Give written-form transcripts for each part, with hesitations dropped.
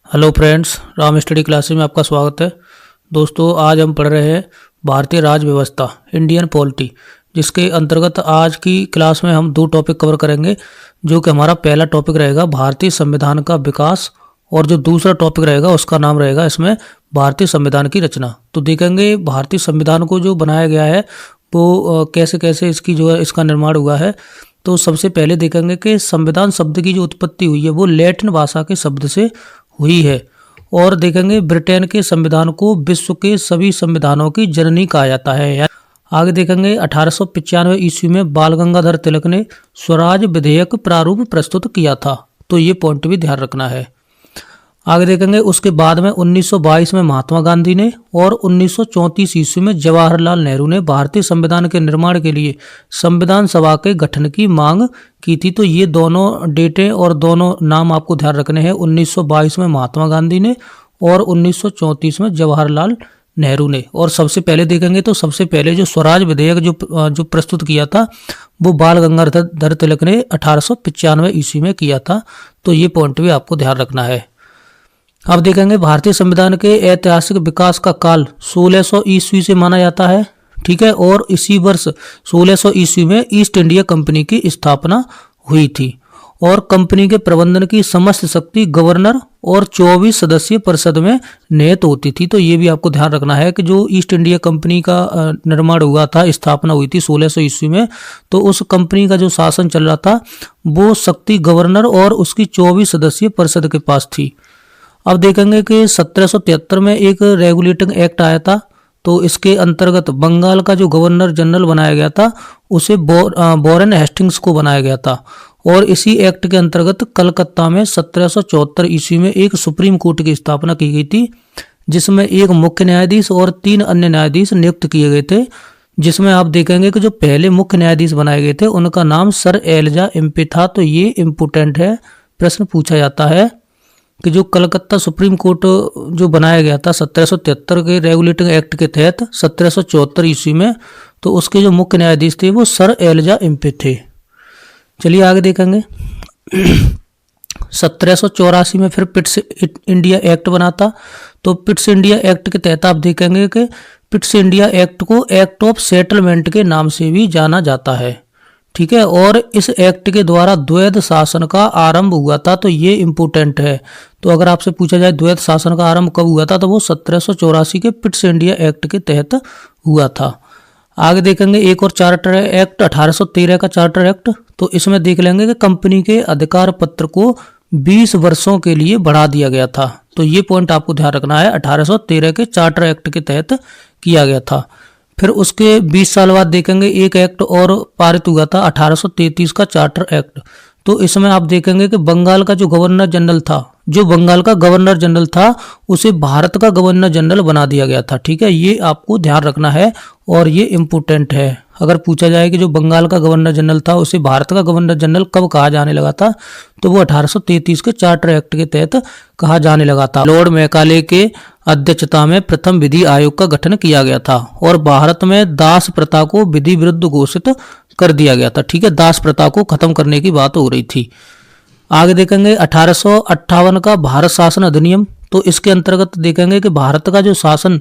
Hello friends, Ram study classes में आपका स्वागत है। दोस्तों, आज हम पढ़ रहे हैं भारतीय राज्य व्यवस्था, इंडियन पॉलिटी, जिसके अंतर्गत आज की क्लास में हम दो टॉपिक कवर करेंगे। जो कि हमारा पहला टॉपिक रहेगा भारतीय संविधान का विकास, और जो दूसरा टॉपिक रहेगा उसका नाम रहेगा इसमें भारतीय संविधान की रचना। तो देखेंगे भारतीय संविधान को जो बनाया गया है वो कैसे कैसे इसकी जो है इसका निर्माण हुआ है। तो सबसे पहले देखेंगे कि संविधान शब्द की जो उत्पत्ति हुई है वो लैटिन भाषा के शब्द से हुई है। और देखेंगे ब्रिटेन के संविधान को विश्व के सभी संविधानों की जननी कहा जाता है। आगे देखेंगे 1895 ईस्वी में बाल गंगाधर तिलक ने स्वराज विधेयक प्रारूप प्रस्तुत किया था। तो ये पॉइंट भी ध्यान रखना है। आगे देखेंगे उसके बाद में 1922 में महात्मा गांधी ने और 1934 ईस्वी में जवाहरलाल नेहरू ने भारतीय संविधान के निर्माण के लिए संविधान सभा के गठन की मांग की थी। तो ये दोनों डेटें और दोनों नाम आपको ध्यान रखने हैं। 1922 में महात्मा गांधी ने और 1934 में जवाहरलाल नेहरू ने। और सबसे पहले देखेंगे तो सबसे पहले जो स्वराज विधेयक जो प्रस्तुत किया था वो बाल गंगाधर तिलक ने 1895 ईस्वी में किया था। तो ये पॉइंट भी आपको ध्यान रखना है। अब देखेंगे भारतीय संविधान के ऐतिहासिक विकास का काल 1600 ईस्वी से माना जाता है। ठीक है, और इसी वर्ष 1600 ईस्वी में ईस्ट इंडिया कंपनी की स्थापना हुई थी। और कंपनी के प्रबंधन की समस्त शक्ति गवर्नर और 24 सदस्यीय परिषद में निहित होती थी। तो ये भी आपको ध्यान रखना है कि जो ईस्ट इंडिया कंपनी का निर्माण हुआ था, स्थापना हुई थी 1600 ईस्वी में, तो उस कंपनी का जो शासन चल रहा था वो शक्ति गवर्नर और उसकी 24 सदस्यीय परिषद के पास थी। अब देखेंगे कि 1773 में एक रेगुलेटिंग एक्ट आया था। तो इसके अंतर्गत बंगाल का जो गवर्नर जनरल बनाया गया था उसे वॉरेन हेस्टिंग्स को बनाया गया था। और इसी एक्ट के अंतर्गत कलकत्ता में 1774 ईस्वी में एक सुप्रीम कोर्ट की स्थापना की गई थी, जिसमें एक मुख्य न्यायाधीश और 3 अन्य न्यायाधीश नियुक्त किए गए थे। जिसमें आप देखेंगे कि जो पहले मुख्य न्यायाधीश बनाए गए थे उनका नाम सर एलिजा इम्पे था। तो ये इम्पोर्टेंट है, प्रश्न पूछा जाता है कि जो कलकत्ता सुप्रीम कोर्ट जो बनाया गया था 1773 के रेगुलेटिंग एक्ट के तहत 1774 ईस्वी में, तो उसके जो मुख्य न्यायाधीश थे वो सर एलिजा इम्पे थे। चलिए आगे देखेंगे 1784 में फिर पिट्स इंडिया एक्ट बना था। तो पिट्स इंडिया एक्ट के तहत आप देखेंगे कि पिट्स इंडिया एक्ट को एक्ट ऑफ सेटलमेंट के नाम से भी जाना जाता है। ठीक है, और इस एक्ट के द्वारा द्वैध शासन का आरंभ हुआ था। तो ये इम्पोर्टेंट है। तो अगर आपसे पूछा जाए द्वैध शासन का आरंभ कब हुआ था, तो वो 1784 के पिट्स इंडिया एक्ट के तहत हुआ था। आगे देखेंगे एक और चार्टर एक्ट 1813 का चार्टर एक्ट। तो इसमें देख लेंगे कि कंपनी के अधिकार पत्र को 20 वर्षों के लिए बढ़ा दिया गया था। तो ये पॉइंट आपको ध्यान रखना है, 1813 के चार्टर एक्ट के तहत किया गया था। फिर उसके 20 साल बाद देखेंगे एक एक्ट और पारित हुआ था 1833 का चार्टर एक्ट। तो इसमें आप देखेंगे कि बंगाल का जो गवर्नर जनरल था, जो बंगाल का गवर्नर जनरल था उसे भारत का गवर्नर जनरल बना दिया गया था। ठीक है, ये आपको ध्यान रखना है और ये इम्पोर्टेंट है। अगर पूछा जाए कि जो बंगाल का गवर्नर जनरल था उसे भारत का गवर्नर जनरल कब कहा जाने लगा था, तो वो 1833 के चार्टर एक्ट के तहत कहा जाने लगा था। लॉर्ड मैकाले के अध्यक्षता में प्रथम विधि आयोग का गठन किया गया था और भारत में दास प्रथा को विधि विरुद्ध घोषित कर दिया गया था। ठीक है, दास प्रथा को खत्म करने की बात हो रही थी। आगे देखेंगे 1858 का भारत शासन अधिनियम। तो इसके अंतर्गत देखेंगे कि भारत का जो शासन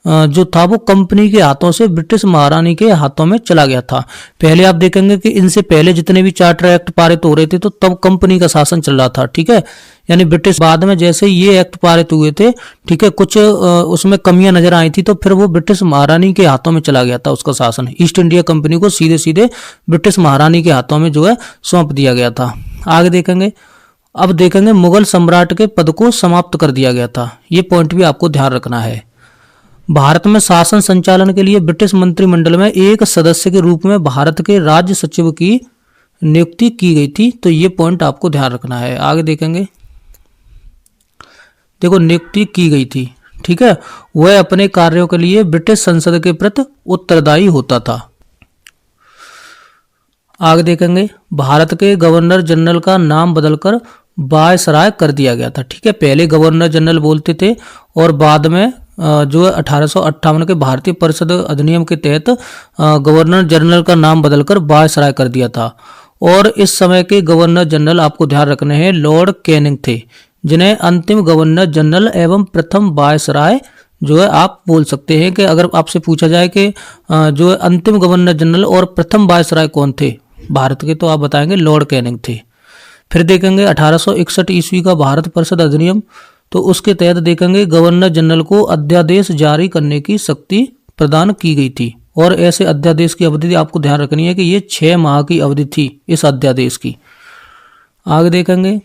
जो था वो कंपनी के हाथों से ब्रिटिश महारानी के हाथों में चला गया था। पहले आप देखेंगे कि इनसे पहले जितने भी चार्टर एक्ट पारित हो रहे थे तो तब कंपनी का शासन चल रहा था। ठीक है, यानी ब्रिटिश बाद में जैसे ये एक्ट पारित हुए थे, ठीक है, कुछ उसमें कमियां नजर आई थी, तो फिर वो ब्रिटिश महारानी के हाथों में चला गया था उसका शासन। ईस्ट इंडिया कंपनी को सीधे सीधे ब्रिटिश महारानी के हाथों में जो है सौंप दिया गया था। आगे देखेंगे, अब देखेंगे मुगल सम्राट के पद को समाप्त कर दिया गया था। ये पॉइंट भी आपको ध्यान रखना है। भारत में शासन संचालन के लिए ब्रिटिश मंत्रिमंडल में एक सदस्य के रूप में भारत के राज्य सचिव की नियुक्ति की गई थी। तो ये पॉइंट आपको ध्यान रखना है। आगे देखेंगे, देखो नियुक्ति की गई थी। ठीक है, वह अपने कार्यों के लिए ब्रिटिश संसद के प्रति उत्तरदायी होता था। आगे देखेंगे भारत के गवर्नर जनरल का नाम बदलकर वायसराय कर दिया गया था। ठीक है, पहले गवर्नर जनरल बोलते थे और बाद में जो 1858 के भारतीय परिषद अधिनियम के तहत गवर्नर जनरल का नाम बदलकर वायसराय कर दिया था। और इस समय के गवर्नर जनरल आपको ध्यान रखने हैं लॉर्ड कैनिंग थे, जिन्हें अंतिम गवर्नर जनरल एवं प्रथम वायसराय जो है आप बोल सकते हैं। कि अगर आपसे पूछा जाए कि जो है अंतिम गवर्नर जनरल और प्रथम वायसराय कौन थे भारत के, तो आप बताएंगे लॉर्ड कैनिंग थे। फिर देखेंगे 1861 ईस्वी का भारत परिषद अधिनियम, तो उसके तहत देखेंगे गवर्नर जनरल को अध्यादेश जारी करने की शक्ति प्रदान की गई थी। और ऐसे अध्यादेश की अवधि आपको ध्यान रखनी है कि ये 6 माह की अवधि थी इस अध्यादेश की। आगे देखेंगे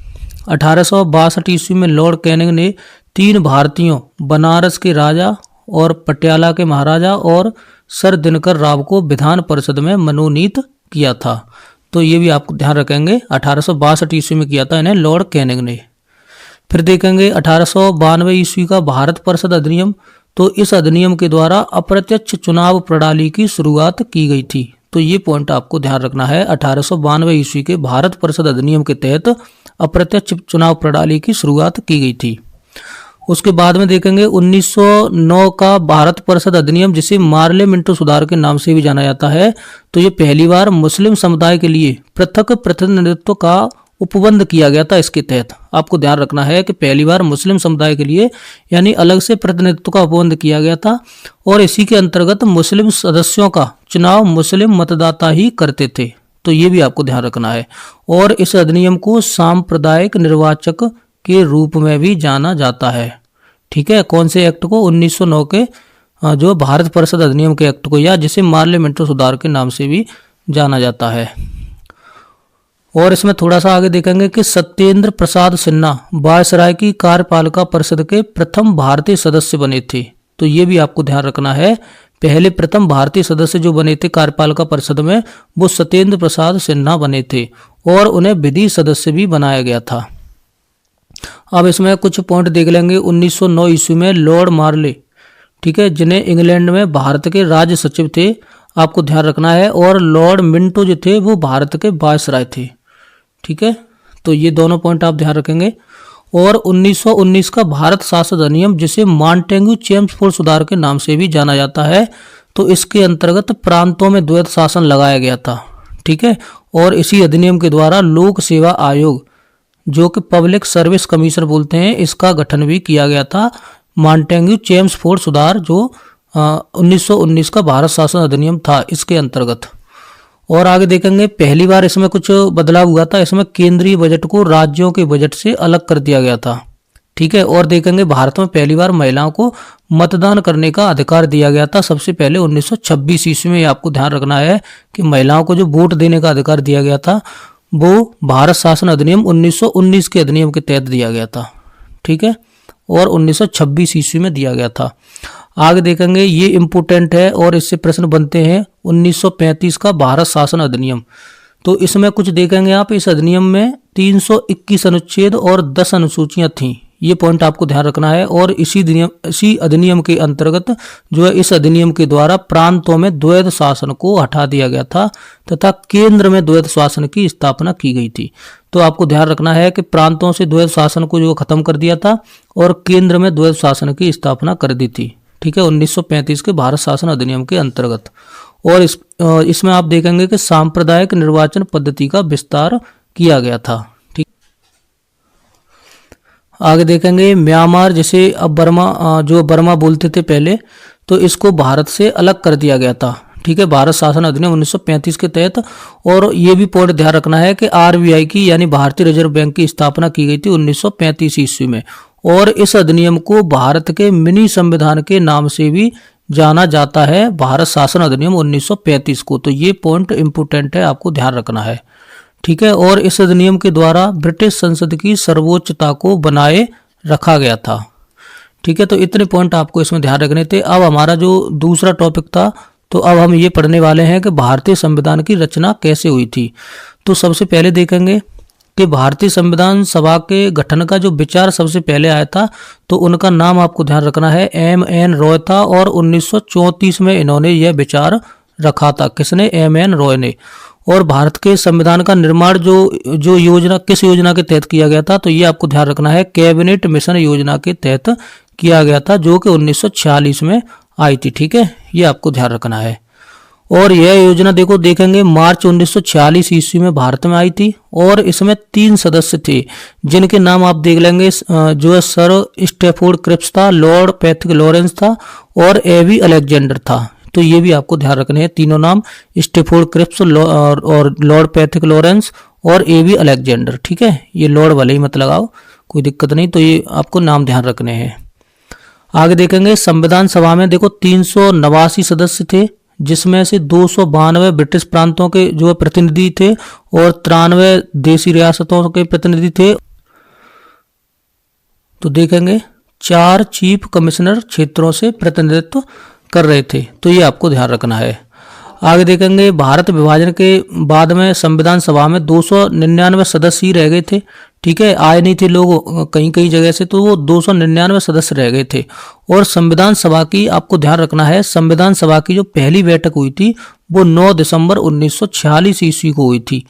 1862 ईस्वी में लॉर्ड कैनिंग ने 3 भारतीयों बनारस के राजा और पटियाला के महाराजा और सर दिनकर राव को विधान परिषद में मनोनीत किया था। तो ये भी आपको ध्यान रखेंगे 1862 ईस्वी में किया था इन्हें लॉर्ड कैनिंग ने। फिर देखेंगे 1892 ईस्वी का भारत परिषद अधिनियम, तो इस अधिनियम के द्वारा अप्रत्यक्ष चुनाव प्रणाली की शुरुआत की गई थी। तो ये पॉइंट आपको ध्यान रखना है, 1892 ईस्वी के भारत परिषद अधिनियम के तहत अप्रत्यक्ष चुनाव प्रणाली की शुरुआत की गई थी। उसके बाद में देखेंगे 1909 का भारत परिषद अधिनियम, जिसे मार्ले मिंटो सुधार के नाम से भी जाना जाता है। तो ये पहली बार मुस्लिम समुदाय के लिए पृथक प्रतिनिधित्व का उपबंध किया गया था। इसके तहत आपको ध्यान रखना है कि पहली बार मुस्लिम समुदाय के लिए यानी अलग से प्रतिनिधित्व का उपबंध किया गया था। और इसी के अंतर्गत मुस्लिम सदस्यों का चुनाव मुस्लिम मतदाता ही करते थे। तो ये भी आपको ध्यान रखना है। और इस अधिनियम को सांप्रदायिक निर्वाचक के रूप में भी जाना जाता है। ठीक है, कौन से एक्ट को? 1909 के जो भारत परिषद अधिनियम के एक्ट को, या जिसे मार्ले मिंटो सुधार के नाम से भी जाना जाता है। और इसमें थोड़ा सा आगे देखेंगे कि सत्येंद्र प्रसाद सिन्हा वायसराय की कार्यपालिका परिषद के प्रथम भारतीय सदस्य बने थे। तो ये भी आपको ध्यान रखना है, पहले प्रथम भारतीय सदस्य जो बने थे कार्यपालिका परिषद में वो सत्येंद्र प्रसाद सिन्हा बने थे और उन्हें विधि सदस्य भी बनाया गया था। अब इसमें कुछ पॉइंट देख लेंगे। 1909 ईस्वी में लॉर्ड मार्ले, ठीक है, जिन्हें इंग्लैंड में भारत के राज्य सचिव थे, आपको ध्यान रखना है। और लॉर्ड मिंटो जो थे वो भारत के वायसराय थे। ठीक है, तो ये दोनों पॉइंट आप ध्यान रखेंगे। और 1919 का भारत शासन अधिनियम, जिसे मॉन्टेग्यू चेम्सफोर्ड सुधार के नाम से भी जाना जाता है, तो इसके अंतर्गत प्रांतों में द्वैत शासन लगाया गया था। ठीक है, और इसी अधिनियम के द्वारा लोक सेवा आयोग, जो कि पब्लिक सर्विस कमीशन बोलते हैं, इसका गठन भी किया गया था। मॉन्टेग्यू चेम्सफोर्ड सुधार जो 1919 का भारत शासन अधिनियम था, इसके अंतर्गत। और आगे देखेंगे पहली बार इसमें कुछ बदलाव हुआ था, इसमें केंद्रीय बजट को राज्यों के बजट से अलग कर दिया गया था। ठीक है, और देखेंगे भारत में पहली बार महिलाओं को मतदान करने का अधिकार दिया गया था, सबसे पहले 1926 ईस्वी में। आपको ध्यान रखना है कि महिलाओं को जो वोट देने का अधिकार दिया गया था वो भारत शासन अधिनियम 1919 के अधिनियम के तहत दिया गया था। ठीक है, और 1926 ईस्वी में दिया गया था। आगे देखेंगे, ये इम्पोर्टेंट है और इससे प्रश्न बनते हैं। 1935 का भारत शासन अधिनियम, तो इसमें कुछ देखेंगे आप, इस अधिनियम में 321 अनुच्छेद और 10 अनुसूचियां थीं। ये पॉइंट आपको ध्यान रखना है। और इसी अधिनियम के अंतर्गत जो है इस अधिनियम के द्वारा प्रांतों में द्वैध शासन को हटा दिया गया था तथा केंद्र में द्वैध शासन की स्थापना की गई थी। तो आपको ध्यान रखना है कि प्रांतों से द्वैध शासन को जो खत्म कर दिया था और केंद्र में द्वैध शासन की स्थापना कर दी थी। ठीक है, 1935 के भारत शासन अधिनियम के अंतर्गत। और इसमें आप देखेंगे कि सांप्रदायिक निर्वाचन पद्धति का विस्तार किया गया था। ठीक, आगे देखेंगे म्यांमार, जिसे अब बर्मा बोलते थे पहले, तो इसको भारत से अलग कर दिया गया था। ठीक है, भारत शासन अधिनियम 1935 के तहत। और ये भी पॉइंट ध्यान रखना है कि आरबीआई की यानी भारतीय रिजर्व बैंक की स्थापना की गई थी 1935 ईस्वी में। और इस अधिनियम को भारत के मिनी संविधान के नाम से भी जाना जाता है, भारत शासन अधिनियम 1935 को। तो ये पॉइंट इंपोर्टेंट है, आपको ध्यान रखना है। ठीक है, और इस अधिनियम के द्वारा ब्रिटिश संसद की सर्वोच्चता को बनाए रखा गया था। ठीक है, तो इतने पॉइंट आपको इसमें ध्यान रखने थे। अब हमारा जो दूसरा टॉपिक था, तो अब हम ये पढ़ने वाले हैं कि भारतीय संविधान की रचना कैसे हुई थी। तो सबसे पहले देखेंगे कि भारतीय संविधान सभा के गठन का जो विचार सबसे पहले आया था, तो उनका नाम आपको ध्यान रखना है, M.N. रॉय था। और 1934 में इन्होंने यह विचार रखा था। किसने? M.N. रॉय ने। और भारत के संविधान का निर्माण जो योजना किस योजना के तहत किया गया था, तो ये आपको ध्यान रखना है, कैबिनेट मिशन योजना के तहत किया गया था, जो कि 1946 में आई थी। ठीक है, ये आपको ध्यान रखना है। और यह योजना देखो देखेंगे मार्च 1946 ईस्वी में भारत में आई थी और इसमें 3 सदस्य थे जिनके नाम आप देख लेंगे, जो है सर स्टैफोर्ड क्रिप्स था, लॉर्ड पैथिक लॉरेंस था और एवी अलेक्जेंडर था। तो ये भी आपको ध्यान रखने हैं तीनों नाम, स्टैफोर्ड क्रिप्स और लॉर्ड पैथिक लॉरेंस और एवी अलेक्जेंडर। ठीक है, ये लॉर्ड वाले ही मत लगाओ, कोई दिक्कत नहीं, तो ये आपको नाम ध्यान रखने हैं। आगे देखेंगे संविधान सभा में देखो 389 सदस्य थे जिसमें से 292 ब्रिटिश प्रांतों के जो प्रतिनिधि थे और 93 देशी रियासतों के प्रतिनिधि थे। तो देखेंगे 4 चीफ कमिश्नर क्षेत्रों से प्रतिनिधित्व कर रहे थे, तो ये आपको ध्यान रखना है। आगे देखेंगे भारत विभाजन के बाद में संविधान सभा में 299 सदस्य ही रह गए थे। ठीक है, आए नहीं थे लोग कहीं कहीं जगह से, तो वो 299 सदस्य रह गए थे। और संविधान सभा की आपको ध्यान रखना है, संविधान सभा की जो पहली बैठक हुई थी वो 9 दिसंबर 1946 ईस्वी को हुई थी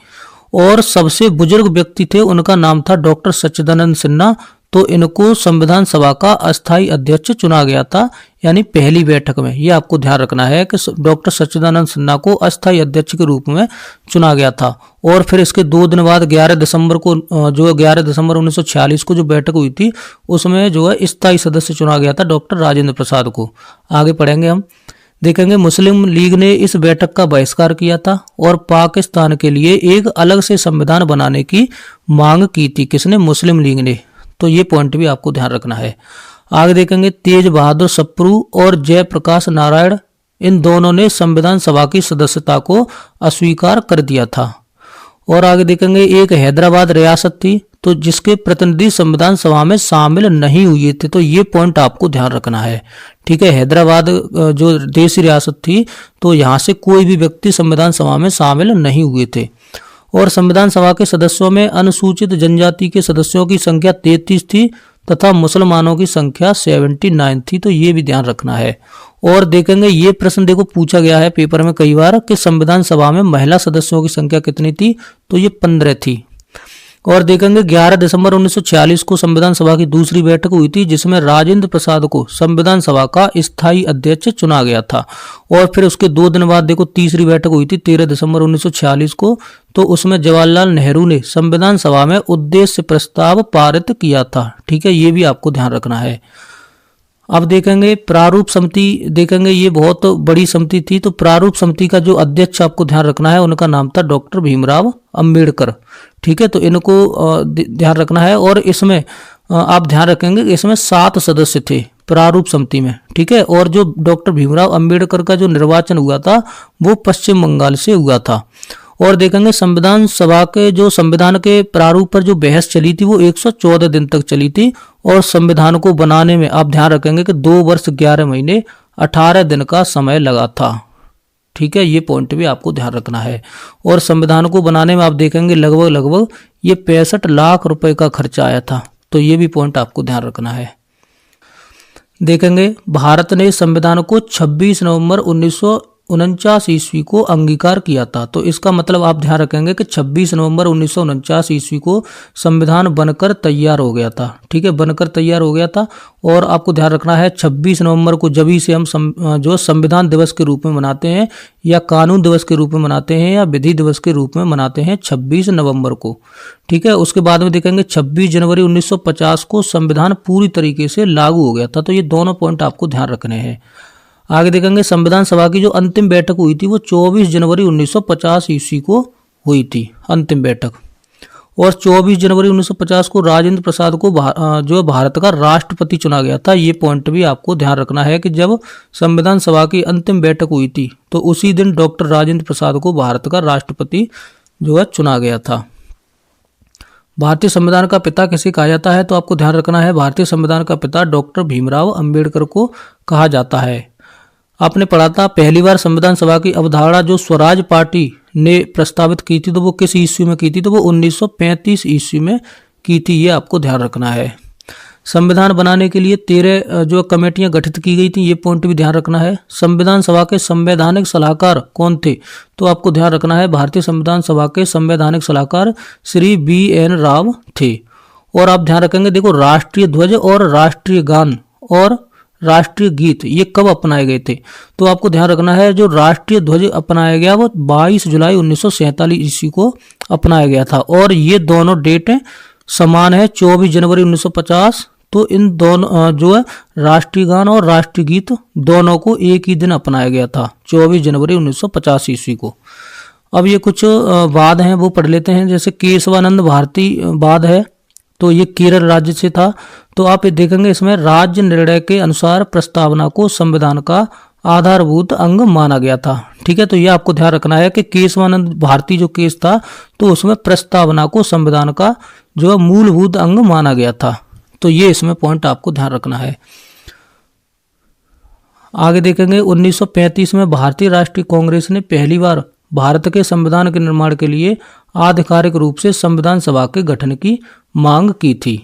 और सबसे बुजुर्ग व्यक्ति थे, उनका नाम था डॉक्टर सच्चिदानंद सिन्हा। तो इनको संविधान सभा का अस्थायी अध्यक्ष चुना गया था, यानी पहली बैठक में। ये आपको ध्यान रखना है कि डॉक्टर सच्चिदानंद सिन्हा को अस्थायी अध्यक्ष के रूप में चुना गया था। और फिर इसके 2 दिन बाद 11 दिसंबर को जो 11 दिसंबर 1946 को जो बैठक हुई थी उसमें जो है स्थायी सदस्य चुना गया था डॉक्टर राजेंद्र प्रसाद को। आगे पढ़ेंगे हम, देखेंगे मुस्लिम लीग ने इस बैठक का बहिष्कार किया था और पाकिस्तान के लिए एक अलग से संविधान बनाने की मांग की थी। किसने? मुस्लिम लीग ने। तो ये पॉइंट भी आपको ध्यान रखना है। आगे देखेंगे तेज बहादुर सप्रू और जयप्रकाश नारायण, इन दोनों ने संविधान सभा की सदस्यता को अस्वीकार कर दिया था। और आगे देखेंगे एक हैदराबाद रियासत थी तो जिसके प्रतिनिधि संविधान सभा में शामिल नहीं हुए थे, तो ये पॉइंट आपको ध्यान रखना है। ठीक है, हैदराबाद जो देशी रियासत थी तो यहाँ से कोई भी व्यक्ति संविधान सभा में शामिल नहीं हुए थे। और संविधान सभा के सदस्यों में अनुसूचित जनजाति के सदस्यों की संख्या 33 थी तथा मुसलमानों की संख्या 79 थी, तो ये भी ध्यान रखना है। और देखेंगे ये प्रश्न देखो पूछा गया है पेपर में कई बार कि संविधान सभा में महिला सदस्यों की संख्या कितनी थी, तो ये 15 थी। और देखेंगे 11 दिसंबर 1946 को संविधान सभा की दूसरी बैठक हुई थी जिसमें राजेंद्र प्रसाद को संविधान सभा का स्थायी अध्यक्ष चुना गया था। और फिर उसके 2 दिन बाद देखो तीसरी बैठक हुई थी 13 दिसंबर 1946 को, तो उसमें जवाहरलाल नेहरू ने संविधान सभा में उद्देश्य प्रस्ताव पारित किया था। ठीक है, ये भी आपको ध्यान रखना है। अब देखेंगे प्रारूप समिति, देखेंगे ये बहुत बड़ी समिति थी, तो प्रारूप समिति का जो अध्यक्ष आपको ध्यान रखना है उनका नाम था डॉक्टर भीमराव अंबेडकर। ठीक है, तो इनको ध्यान रखना है। और इसमें आप ध्यान रखेंगे इसमें 7 सदस्य थे प्रारूप समिति में। ठीक है, और जो डॉक्टर भीमराव अंबेडकर का जो निर्वाचन हुआ था वो पश्चिम बंगाल से हुआ था। और देखेंगे संविधान सभा के जो संविधान के प्रारूप पर जो बहस चली थी वो 114 दिन तक चली थी। और संविधान को बनाने में आप ध्यान रखेंगे कि 2 वर्ष 11 महीने 18 दिन का समय लगा था। ठीक है, ये पॉइंट भी आपको ध्यान रखना है। और संविधान को बनाने में आप देखेंगे लगभग ये 65 लाख रुपए का खर्चा आया था, तो ये भी पॉइंट आपको ध्यान रखना है। देखेंगे भारत ने संविधान को 26 नवंबर 1949 ईस्वी को अंगीकार किया था, तो इसका मतलब आप ध्यान रखेंगे कि 26 नवंबर 1949 ईस्वी को संविधान बनकर तैयार हो गया था। ठीक है, बनकर तैयार हो गया था। और आपको ध्यान रखना है 26 नवंबर को जब से हम जो संविधान दिवस के रूप में मनाते हैं या कानून दिवस के रूप में मनाते हैं या विधि दिवस के रूप में मनाते हैं 26 नवंबर को। ठीक है, उसके बाद में देखेंगे 26 जनवरी 1950 को संविधान पूरी तरीके से लागू हो गया था, तो ये दोनों पॉइंट आपको ध्यान रखने हैं। आगे देखेंगे संविधान सभा की जो अंतिम बैठक हुई थी वो 24 जनवरी 1950 ईस्वी को हुई थी अंतिम बैठक। और 24 जनवरी 1950 को राजेंद्र प्रसाद को जो भारत का राष्ट्रपति चुना गया था। ये पॉइंट भी आपको ध्यान रखना है कि जब संविधान सभा की अंतिम बैठक हुई थी तो उसी दिन डॉक्टर राजेंद्र प्रसाद को भारत का राष्ट्रपति जो है चुना गया था। भारतीय संविधान का पिता किसे कहा जाता है, तो आपको ध्यान रखना है भारतीय संविधान का पिता डॉक्टर भीमराव अंबेडकर को कहा जाता है। आपने पढ़ा था पहली बार संविधान सभा की अवधारणा जो स्वराज पार्टी ने प्रस्तावित की थी तो वो किस ईस्वी में की थी, तो वो 1935 ईस्वी में की थी। ये आपको ध्यान रखना है। संविधान बनाने के लिए 13 जो कमेटियां गठित की गई थी, ये पॉइंट भी ध्यान रखना है। संविधान सभा के संवैधानिक सलाहकार कौन थे, तो आपको ध्यान रखना है भारतीय संविधान सभा के संवैधानिक सलाहकार श्री BN राव थे। और आप ध्यान रखेंगे देखो राष्ट्रीय ध्वज और राष्ट्रीय गान और राष्ट्रीय गीत ये कब अपनाए गए थे? तो आपको ध्यान रखना है जो राष्ट्रीय ध्वज अपनाया गया वो 22 जुलाई 1947 ईस्वी को अपनाया गया था। और ये दोनों डेट समान है, 24 जनवरी 1950। तो इन दोनों जो है राष्ट्रीय गान और राष्ट्रीय गीत दोनों को एक ही दिन अपनाया गया था, 24 जनवरी 1950 ईस्वी को। अब ये कुछ वाद हैं वो पढ़ लेते हैं। जैसे केशवानंद भारती वाद है, तो ये केरल राज्य से था। तो आप ये देखेंगे इसमें राज्य निर्णय के अनुसार प्रस्तावना को संविधान का आधारभूत अंग माना गया था। ठीक है, तो ये आपको ध्यान रखना है कि केशवानंद भारती जो केस था तो उसमें प्रस्तावना को संविधान का जो है मूलभूत अंग माना गया था। तो ये इसमें पॉइंट आपको ध्यान रखना है। आगे देखेंगे 1935 में भारतीय राष्ट्रीय कांग्रेस ने पहली बार भारत के संविधान के निर्माण के लिए आधिकारिक रूप से संविधान सभा के गठन की मांग की थी।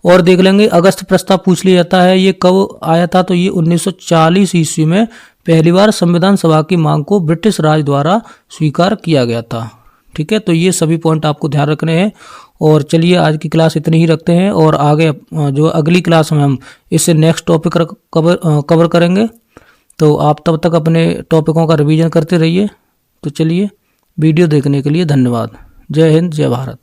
और देख लेंगे अगस्त प्रस्ताव पूछ लिया जाता है, ये कब आया था? तो ये 1940 ईस्वी में पहली बार संविधान सभा की मांग को ब्रिटिश राज द्वारा स्वीकार किया गया था। ठीक है, तो ये सभी पॉइंट आपको ध्यान रखने हैं। और चलिए आज की क्लास इतनी ही रखते हैं, और आगे जो अगली क्लास में हम इससे नेक्स्ट टॉपिक कवर करेंगे। तो आप तब तक अपने टॉपिकों का रिवीजन करते रहिए। तो चलिए, वीडियो देखने के लिए धन्यवाद। जय हिंद, जय भारत।